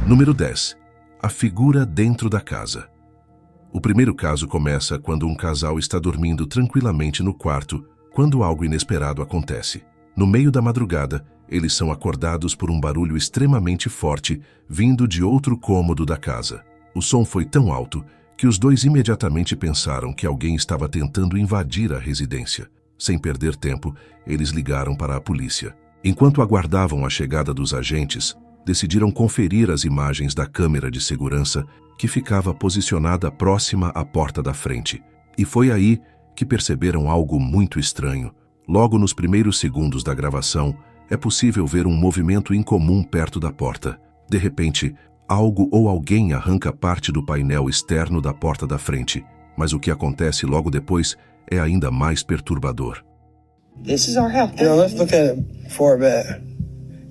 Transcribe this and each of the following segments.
Número 10. A figura dentro da casa. O primeiro caso começa quando um casal está dormindo tranquilamente no quarto, quando algo inesperado acontece. No meio da madrugada, eles são acordados por um barulho extremamente forte vindo de outro cômodo da casa. O som foi tão alto que os dois imediatamente pensaram que alguém estava tentando invadir a residência. Sem perder tempo, eles ligaram para a polícia. Enquanto aguardavam a chegada dos agentes, decidiram conferir as imagens da câmera de segurança que ficava posicionada próxima à porta da frente. E foi aí que perceberam algo muito estranho. Logo nos primeiros segundos da gravação, é possível ver um movimento incomum perto da porta. De repente, algo ou alguém arranca parte do painel externo da porta da frente. Mas o que acontece logo depois é ainda mais perturbador. This is our house. You know, let's look at it before bed.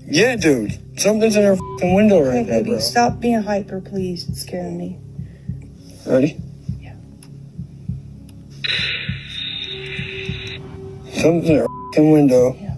Yeah, dude. Something's in our f***ing window right Hey, now, baby, bro. stop being hyper, please. It's scaring me. Ready? Yeah. Something's in our f***ing window. Yeah.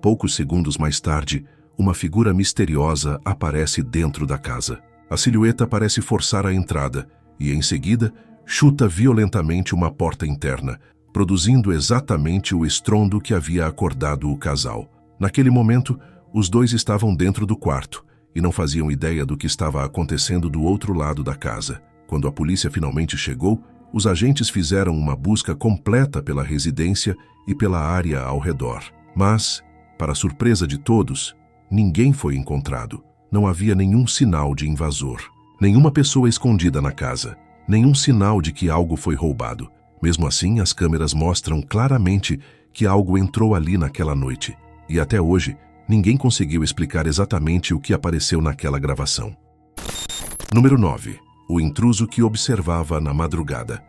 Poucos segundos mais tarde, uma figura misteriosa aparece dentro da casa. A silhueta parece forçar a entrada e, em seguida, chuta violentamente uma porta interna, produzindo exatamente o estrondo que havia acordado o casal. Naquele momento, os dois estavam dentro do quarto e não faziam ideia do que estava acontecendo do outro lado da casa. Quando a polícia finalmente chegou, os agentes fizeram uma busca completa pela residência e pela área ao redor. Mas, para surpresa de todos, ninguém foi encontrado. Não havia nenhum sinal de invasor, nenhuma pessoa escondida na casa, nenhum sinal de que algo foi roubado. Mesmo assim, as câmeras mostram claramente que algo entrou ali naquela noite. E até hoje, ninguém conseguiu explicar exatamente o que apareceu naquela gravação. Número 9. O intruso que observava na madrugada.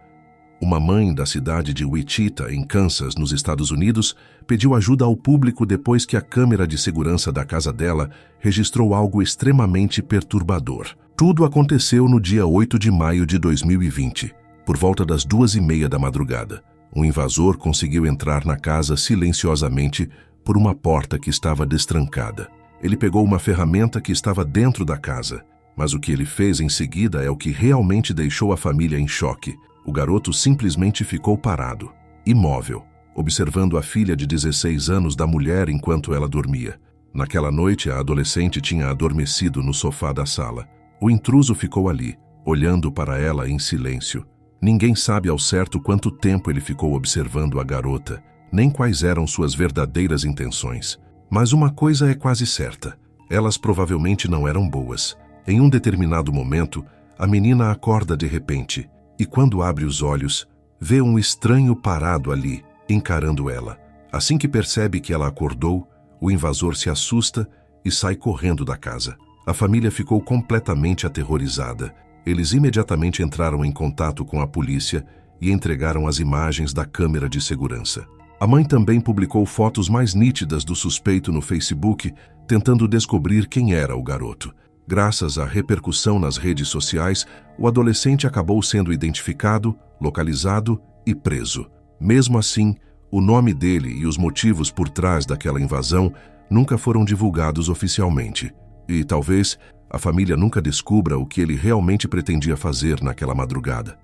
Uma mãe da cidade de Wichita, em Kansas, nos Estados Unidos, pediu ajuda ao público depois que a câmera de segurança da casa dela registrou algo extremamente perturbador. Tudo aconteceu no dia 8 de maio de 2020, por volta das 2:30 da madrugada. Um invasor conseguiu entrar na casa silenciosamente por uma porta que estava destrancada. Ele pegou uma ferramenta que estava dentro da casa, mas o que ele fez em seguida é o que realmente deixou a família em choque. O garoto simplesmente ficou parado, imóvel, observando a filha de 16 anos da mulher enquanto ela dormia. Naquela noite, a adolescente tinha adormecido no sofá da sala. O intruso ficou ali, olhando para ela em silêncio. Ninguém sabe ao certo quanto tempo ele ficou observando a garota, nem quais eram suas verdadeiras intenções. Mas uma coisa é quase certa: elas provavelmente não eram boas. Em um determinado momento, a menina acorda de repente, e quando abre os olhos, vê um estranho parado ali, encarando ela. Assim que percebe que ela acordou, o invasor se assusta e sai correndo da casa. A família ficou completamente aterrorizada. Eles imediatamente entraram em contato com a polícia e entregaram as imagens da câmera de segurança. A mãe também publicou fotos mais nítidas do suspeito no Facebook, tentando descobrir quem era o garoto. Graças à repercussão nas redes sociais, o adolescente acabou sendo identificado, localizado e preso. Mesmo assim, o nome dele e os motivos por trás daquela invasão nunca foram divulgados oficialmente. E talvez a família nunca descubra o que ele realmente pretendia fazer naquela madrugada.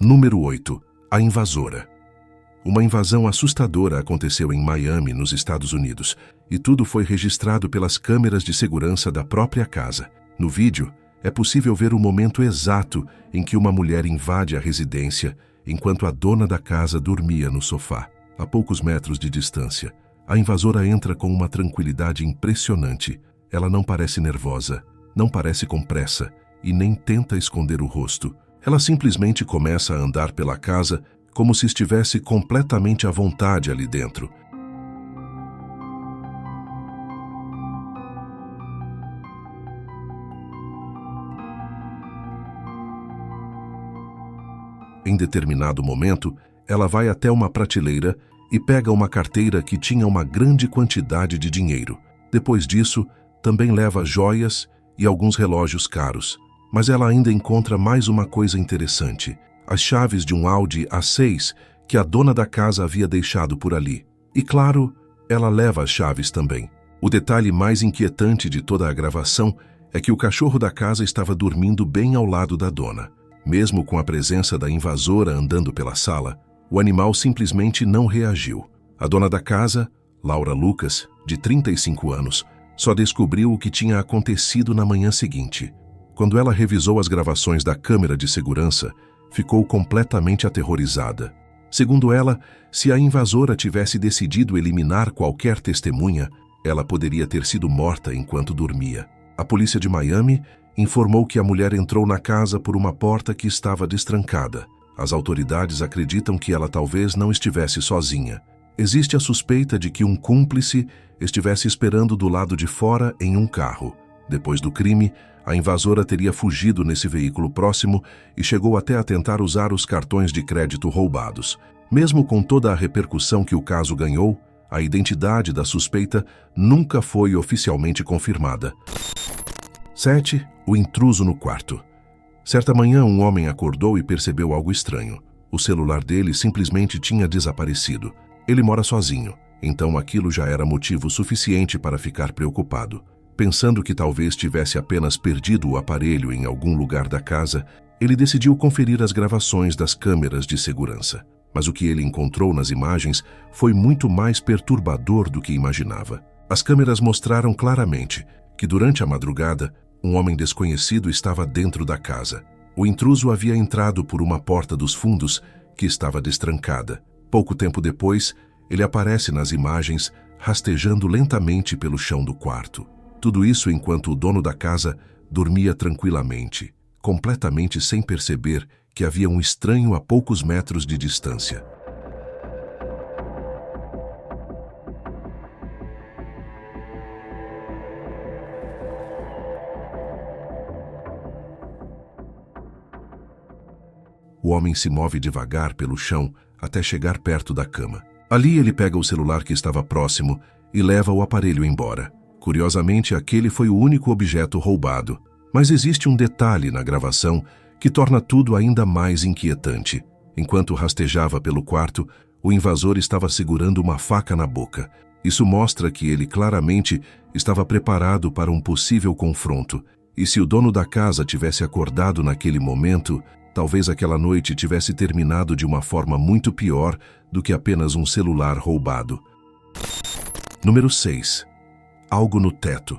Número 8. A invasora. Uma invasão assustadora aconteceu em Miami, nos Estados Unidos, e tudo foi registrado pelas câmeras de segurança da própria casa. No vídeo, é possível ver o momento exato em que uma mulher invade a residência, enquanto a dona da casa dormia no sofá. A poucos metros de distância, a invasora entra com uma tranquilidade impressionante. Ela não parece nervosa, não parece com pressa e nem tenta esconder o rosto. Ela simplesmente começa a andar pela casa como se estivesse completamente à vontade ali dentro. Em determinado momento, ela vai até uma prateleira e pega uma carteira que tinha uma grande quantidade de dinheiro. Depois disso, também leva joias e alguns relógios caros. Mas ela ainda encontra mais uma coisa interessante: as chaves de um Audi A6 que a dona da casa havia deixado por ali. E claro, ela leva as chaves também. O detalhe mais inquietante de toda a gravação é que o cachorro da casa estava dormindo bem ao lado da dona. Mesmo com a presença da invasora andando pela sala, o animal simplesmente não reagiu. A dona da casa, Laura Lucas, de 35 anos, só descobriu o que tinha acontecido na manhã seguinte. Quando ela revisou as gravações da câmera de segurança, ficou completamente aterrorizada. Segundo ela, se a invasora tivesse decidido eliminar qualquer testemunha, ela poderia ter sido morta enquanto dormia. A polícia de Miami informou que a mulher entrou na casa por uma porta que estava destrancada. As autoridades acreditam que ela talvez não estivesse sozinha. Existe a suspeita de que um cúmplice estivesse esperando do lado de fora em um carro. Depois do crime, a invasora teria fugido nesse veículo próximo e chegou até a tentar usar os cartões de crédito roubados. Mesmo com toda a repercussão que o caso ganhou, a identidade da suspeita nunca foi oficialmente confirmada. 7. O intruso no quarto. Certa manhã, um homem acordou e percebeu algo estranho. O celular dele simplesmente tinha desaparecido. Ele mora sozinho, então aquilo já era motivo suficiente para ficar preocupado. Pensando que talvez tivesse apenas perdido o aparelho em algum lugar da casa, ele decidiu conferir as gravações das câmeras de segurança. Mas o que ele encontrou nas imagens foi muito mais perturbador do que imaginava. As câmeras mostraram claramente que, durante a madrugada, um homem desconhecido estava dentro da casa. O intruso havia entrado por uma porta dos fundos que estava destrancada. Pouco tempo depois, ele aparece nas imagens, rastejando lentamente pelo chão do quarto. Tudo isso enquanto o dono da casa dormia tranquilamente, completamente sem perceber que havia um estranho a poucos metros de distância. O homem se move devagar pelo chão até chegar perto da cama. Ali ele pega o celular que estava próximo e leva o aparelho embora. Curiosamente, aquele foi o único objeto roubado. Mas existe um detalhe na gravação que torna tudo ainda mais inquietante. Enquanto rastejava pelo quarto, o invasor estava segurando uma faca na boca. Isso mostra que ele claramente estava preparado para um possível confronto. E se o dono da casa tivesse acordado naquele momento, talvez aquela noite tivesse terminado de uma forma muito pior do que apenas um celular roubado. Número 6. Algo no teto.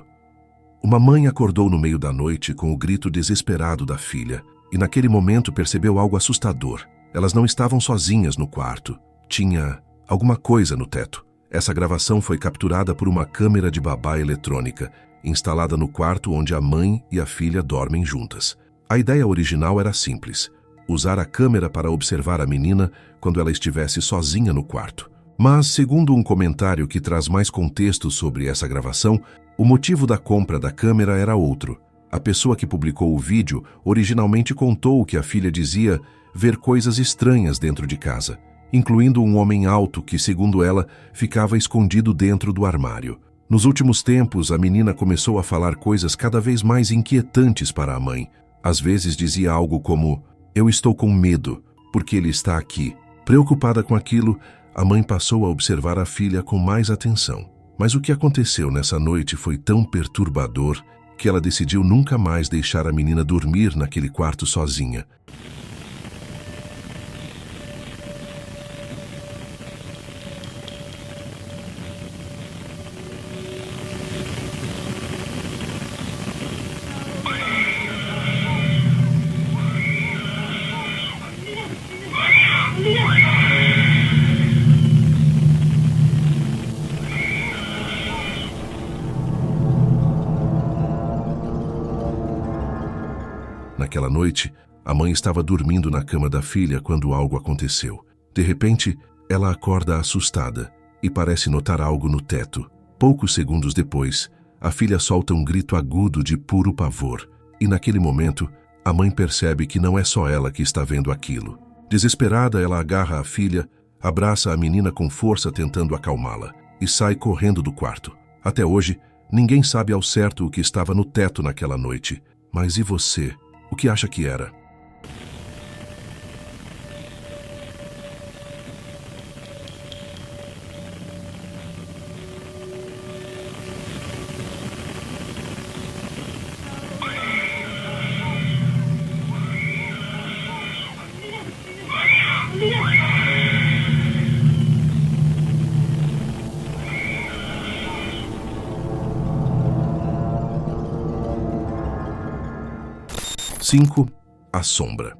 Uma mãe acordou no meio da noite com o grito desesperado da filha e naquele momento percebeu algo assustador. Elas não estavam sozinhas no quarto. Tinha alguma coisa no teto. Essa gravação foi capturada por uma câmera de babá eletrônica, instalada no quarto onde a mãe e a filha dormem juntas. A ideia original era simples: usar a câmera para observar a menina quando ela estivesse sozinha no quarto. Mas, segundo um comentário que traz mais contexto sobre essa gravação, o motivo da compra da câmera era outro. A pessoa que publicou o vídeo originalmente contou que a filha dizia ver coisas estranhas dentro de casa, incluindo um homem alto que, segundo ela, ficava escondido dentro do armário. Nos últimos tempos, a menina começou a falar coisas cada vez mais inquietantes para a mãe. Às vezes dizia algo como: "Eu estou com medo, porque ele está aqui." Preocupada com aquilo, a mãe passou a observar a filha com mais atenção. Mas o que aconteceu nessa noite foi tão perturbador que ela decidiu nunca mais deixar a menina dormir naquele quarto sozinha. Naquela noite, a mãe estava dormindo na cama da filha quando algo aconteceu. De repente, ela acorda assustada e parece notar algo no teto. Poucos segundos depois, a filha solta um grito agudo de puro pavor. E naquele momento, a mãe percebe que não é só ela que está vendo aquilo. Desesperada, ela agarra a filha, abraça a menina com força tentando acalmá-la e sai correndo do quarto. Até hoje, ninguém sabe ao certo o que estava no teto naquela noite. Mas e você? O que acha que era? Cinco. A sombra.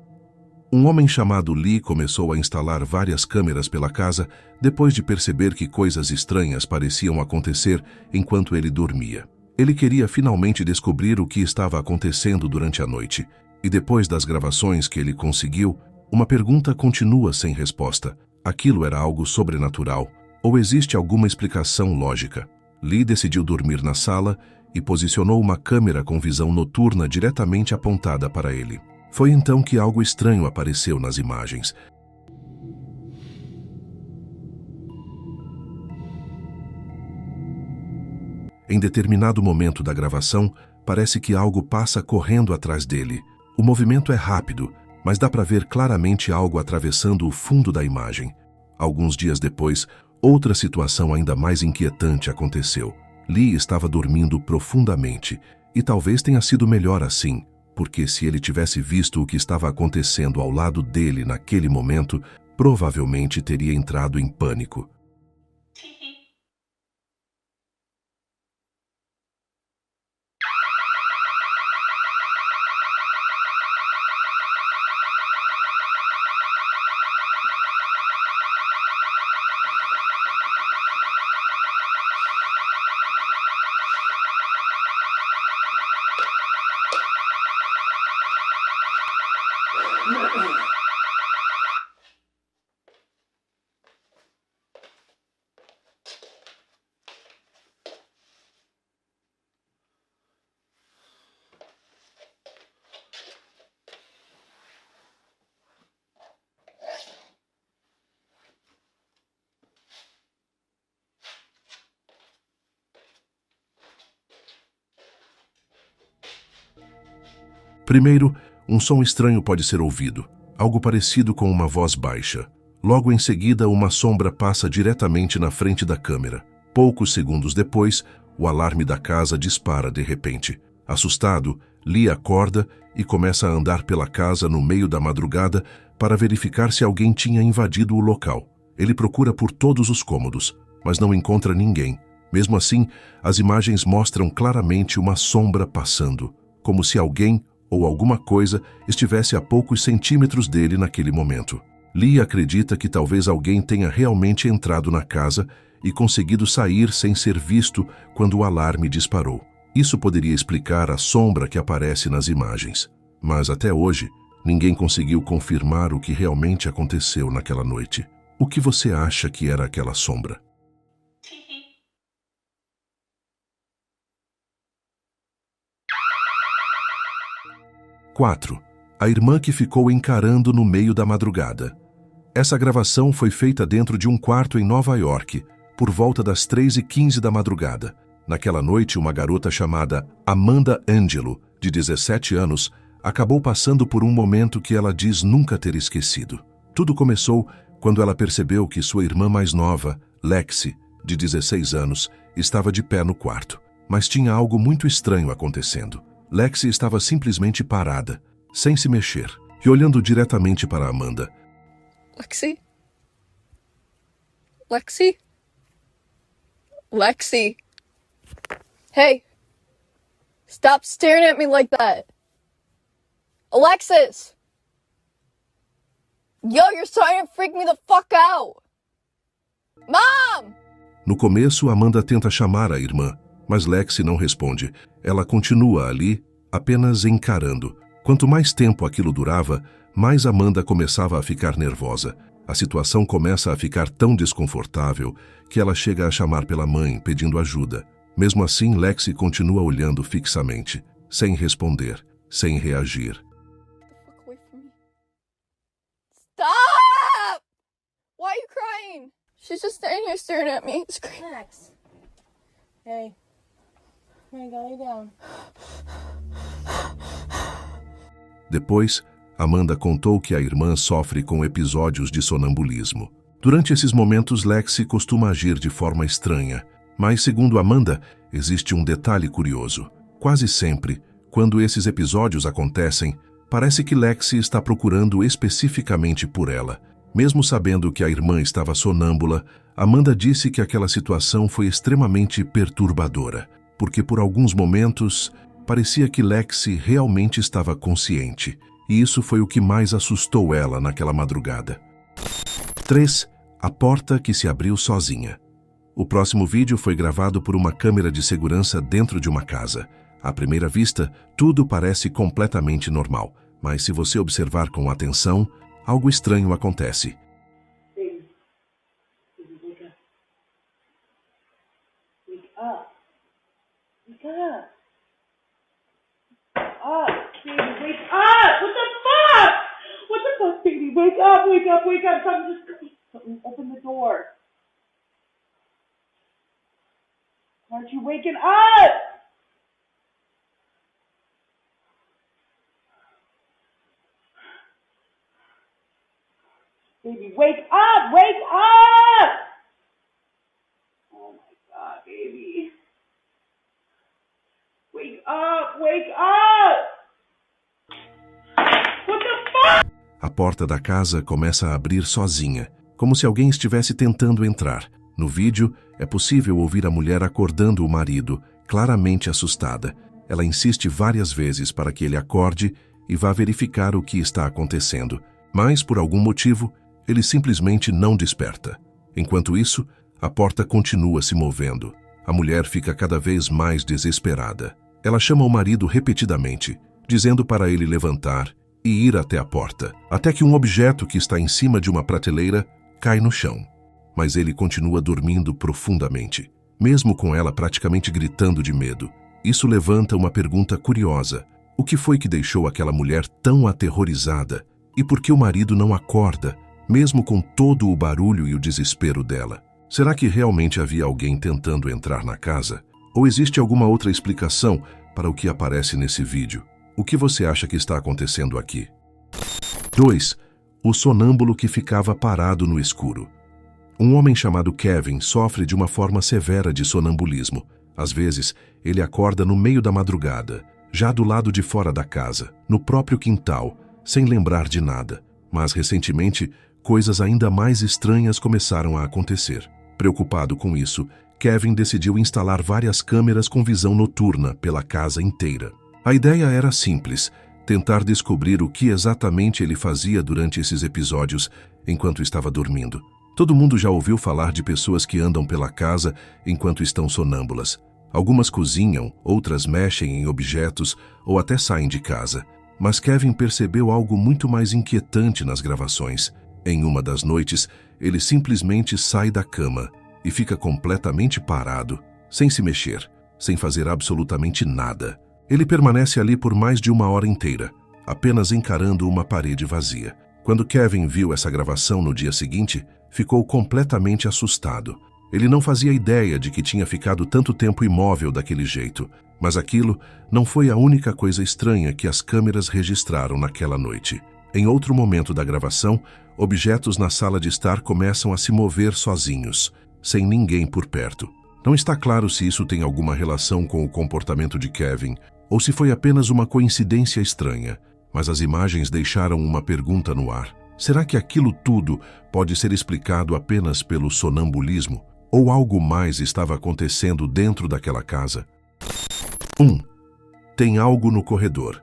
Um homem chamado Lee começou a instalar várias câmeras pela casa depois de perceber que coisas estranhas pareciam acontecer enquanto ele dormia. Ele queria finalmente descobrir o que estava acontecendo durante a noite, e depois das gravações que ele conseguiu, uma pergunta continua sem resposta. Aquilo era algo sobrenatural, ou existe alguma explicação lógica? Lee decidiu dormir na sala e posicionou uma câmera com visão noturna diretamente apontada para ele. Foi então que algo estranho apareceu nas imagens. Em determinado momento da gravação, parece que algo passa correndo atrás dele. O movimento é rápido, mas dá para ver claramente algo atravessando o fundo da imagem. Alguns dias depois, outra situação ainda mais inquietante aconteceu. Lee estava dormindo profundamente, e talvez tenha sido melhor assim, porque se ele tivesse visto o que estava acontecendo ao lado dele naquele momento, provavelmente teria entrado em pânico. Primeiro, um som estranho pode ser ouvido, algo parecido com uma voz baixa. Logo em seguida, uma sombra passa diretamente na frente da câmera. Poucos segundos depois, o alarme da casa dispara de repente. Assustado, Lee acorda e começa a andar pela casa no meio da madrugada para verificar se alguém tinha invadido o local. Ele procura por todos os cômodos, mas não encontra ninguém. Mesmo assim, as imagens mostram claramente uma sombra passando, como se alguém ou alguma coisa estivesse a poucos centímetros dele naquele momento. Lee acredita que talvez alguém tenha realmente entrado na casa e conseguido sair sem ser visto quando o alarme disparou. Isso poderia explicar a sombra que aparece nas imagens. Mas até hoje, ninguém conseguiu confirmar o que realmente aconteceu naquela noite. O que você acha que era aquela sombra? 4. A irmã que ficou encarando no meio da madrugada. Essa gravação foi feita dentro de um quarto em Nova York, por volta das 3h15 da madrugada. Naquela noite, uma garota chamada Amanda Angelo, de 17 anos, acabou passando por um momento que ela diz nunca ter esquecido. Tudo começou quando ela percebeu que sua irmã mais nova, Lexi, de 16 anos, estava de pé no quarto. Mas tinha algo muito estranho acontecendo. Lexi estava simplesmente parada, sem se mexer, e olhando diretamente para Amanda. Lexi? Lexi? Lexi? Hey! Stop staring at me like that! Alexis! Yo, you're starting to freak me the fuck out! Mom! No começo, Amanda tenta chamar a irmã, mas Lexi não responde. Ela continua ali, apenas encarando. Quanto mais tempo aquilo durava, mais Amanda começava a ficar nervosa. A situação começa a ficar tão desconfortável que ela chega a chamar pela mãe, pedindo ajuda. Mesmo assim, Lexi continua olhando fixamente, sem responder, sem reagir. Stop! Why are you crying? She's just standing here staring at me. Max. Hey. Come on, go lay down. Depois, Amanda contou que a irmã sofre com episódios de sonambulismo. Durante esses momentos, Lexi costuma agir de forma estranha, mas, segundo Amanda, existe um detalhe curioso. Quase sempre, quando esses episódios acontecem, parece que Lexi está procurando especificamente por ela. Mesmo sabendo que a irmã estava sonâmbula, Amanda disse que aquela situação foi extremamente perturbadora, porque por alguns momentos parecia que Lexi realmente estava consciente, e isso foi o que mais assustou ela naquela madrugada. 3. A porta que se abriu sozinha. O próximo vídeo foi gravado por uma câmera de segurança dentro de uma casa. À primeira vista, tudo parece completamente normal, mas se você observar com atenção, algo estranho acontece. Baby, wake up, wake up, wake up. Something, open the door. Aren't you waking up? Baby, wake up, wake up. Oh my God, baby. Wake up, wake up. What the fuck? A porta da casa começa a abrir sozinha, como se alguém estivesse tentando entrar. No vídeo, é possível ouvir a mulher acordando o marido, claramente assustada. Ela insiste várias vezes para que ele acorde e vá verificar o que está acontecendo. Mas, por algum motivo, ele simplesmente não desperta. Enquanto isso, a porta continua se movendo. A mulher fica cada vez mais desesperada. Ela chama o marido repetidamente, dizendo para ele levantar e ir até a porta, até que um objeto que está em cima de uma prateleira cai no chão. Mas ele continua dormindo profundamente, mesmo com ela praticamente gritando de medo. Isso levanta uma pergunta curiosa. O que foi que deixou aquela mulher tão aterrorizada? E por que o marido não acorda, mesmo com todo o barulho e o desespero dela? Será que realmente havia alguém tentando entrar na casa? Ou existe alguma outra explicação para o que aparece nesse vídeo? O que você acha que está acontecendo aqui? 2. O sonâmbulo que ficava parado no escuro. Um homem chamado Kevin sofre de uma forma severa de sonambulismo. Às vezes, ele acorda no meio da madrugada, já do lado de fora da casa, no próprio quintal, sem lembrar de nada. Mas, recentemente, coisas ainda mais estranhas começaram a acontecer. Preocupado com isso, Kevin decidiu instalar várias câmeras com visão noturna pela casa inteira. A ideia era simples, tentar descobrir o que exatamente ele fazia durante esses episódios enquanto estava dormindo. Todo mundo já ouviu falar de pessoas que andam pela casa enquanto estão sonâmbulas. Algumas cozinham, outras mexem em objetos ou até saem de casa. Mas Kevin percebeu algo muito mais inquietante nas gravações. Em uma das noites, ele simplesmente sai da cama e fica completamente parado, sem se mexer, sem fazer absolutamente nada. Ele permanece ali por mais de 1 hora inteira, apenas encarando uma parede vazia. Quando Kevin viu essa gravação no dia seguinte, ficou completamente assustado. Ele não fazia ideia de que tinha ficado tanto tempo imóvel daquele jeito, mas aquilo não foi a única coisa estranha que as câmeras registraram naquela noite. Em outro momento da gravação, objetos na sala de estar começam a se mover sozinhos, sem ninguém por perto. Não está claro se isso tem alguma relação com o comportamento de Kevin ou se foi apenas uma coincidência estranha, mas as imagens deixaram uma pergunta no ar. Será que aquilo tudo pode ser explicado apenas pelo sonambulismo? Ou algo mais estava acontecendo dentro daquela casa? 1. Tem algo no corredor.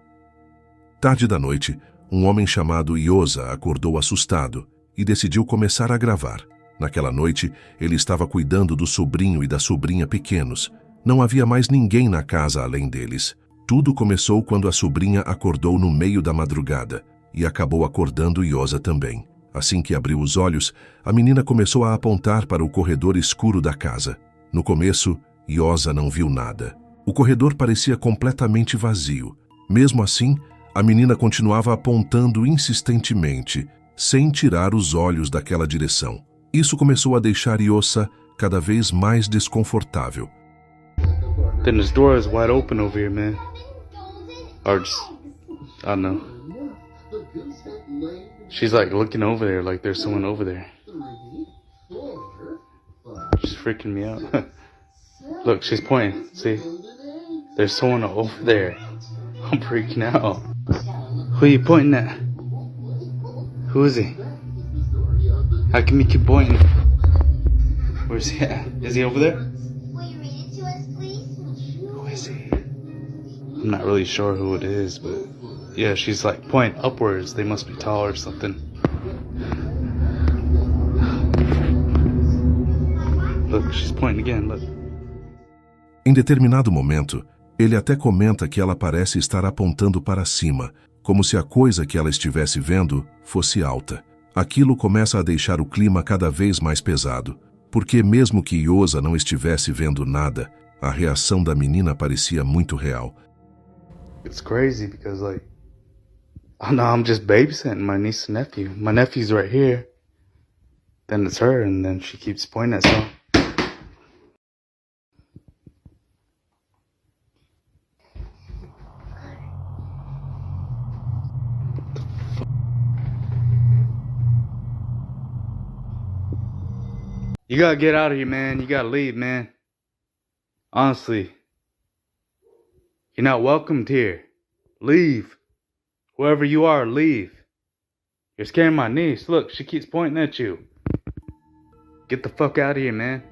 Tarde da noite, um homem chamado Yosa acordou assustado e decidiu começar a gravar. Naquela noite, ele estava cuidando do sobrinho e da sobrinha pequenos. Não havia mais ninguém na casa além deles. Tudo começou quando a sobrinha acordou no meio da madrugada e acabou acordando Yosa também. Assim que abriu os olhos, a menina começou a apontar para o corredor escuro da casa. No começo, Yosa não viu nada. O corredor parecia completamente vazio. Mesmo assim, a menina continuava apontando insistentemente, sem tirar os olhos daquela direção. Isso começou a deixar Yosa cada vez mais desconfortável. Then this door is wide open over here, man. Or just, I don't know. She's like looking over there like there's someone over there. She's freaking me out. Look, she's pointing. See? There's someone over there. I'm freaking out. Who are you pointing at? Who is he? How come you keep pointing? Where's he at? Is he over there? Will you read it to us, please? Who is he? I'm not really sure who it is, but yeah, she's like pointing upwards. They must be tall or something. Look, she's pointing again, look. Em determinado momento, ele até comenta que ela parece estar apontando para cima, como se a coisa que ela estivesse vendo fosse alta. Aquilo começa a deixar o clima cada vez mais pesado, porque mesmo que Yosa não estivesse vendo nada, a reação da menina parecia muito real. It's crazy because like, oh no, I'm just babysitting my niece and nephew. My nephew's right here. Then it's her, and then she keeps pointing at someone. You gotta get out of here, man. You gotta leave, man. Honestly. You're not welcomed here. Leave. Whoever you are, leave. You're scaring my niece. Look, she keeps pointing at you. Get the fuck out of here, man.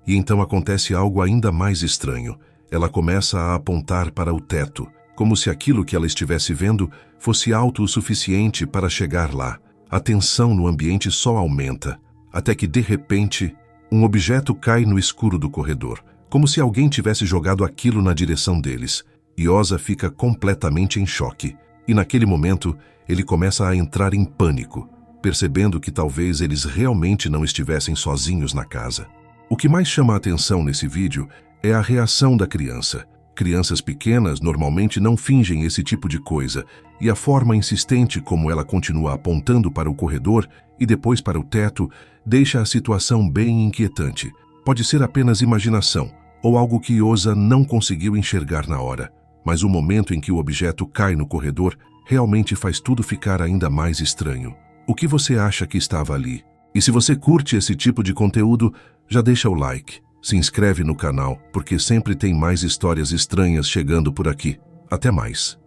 E então acontece algo ainda mais estranho. Ela começa a apontar para o teto, como se aquilo que ela estivesse vendo fosse alto o suficiente para chegar lá. A tensão no ambiente só aumenta, até que, de repente, um objeto cai no escuro do corredor, como se alguém tivesse jogado aquilo na direção deles. Yosa fica completamente em choque, e naquele momento ele começa a entrar em pânico, percebendo que talvez eles realmente não estivessem sozinhos na casa. O que mais chama a atenção nesse vídeo é a reação da criança. Crianças pequenas normalmente não fingem esse tipo de coisa, e a forma insistente como ela continua apontando para o corredor e depois para o teto deixa a situação bem inquietante. Pode ser apenas imaginação, ou algo que Yosa não conseguiu enxergar na hora, mas o momento em que o objeto cai no corredor realmente faz tudo ficar ainda mais estranho. O que você acha que estava ali? E se você curte esse tipo de conteúdo, já deixa o like. Se inscreve no canal, porque sempre tem mais histórias estranhas chegando por aqui. Até mais.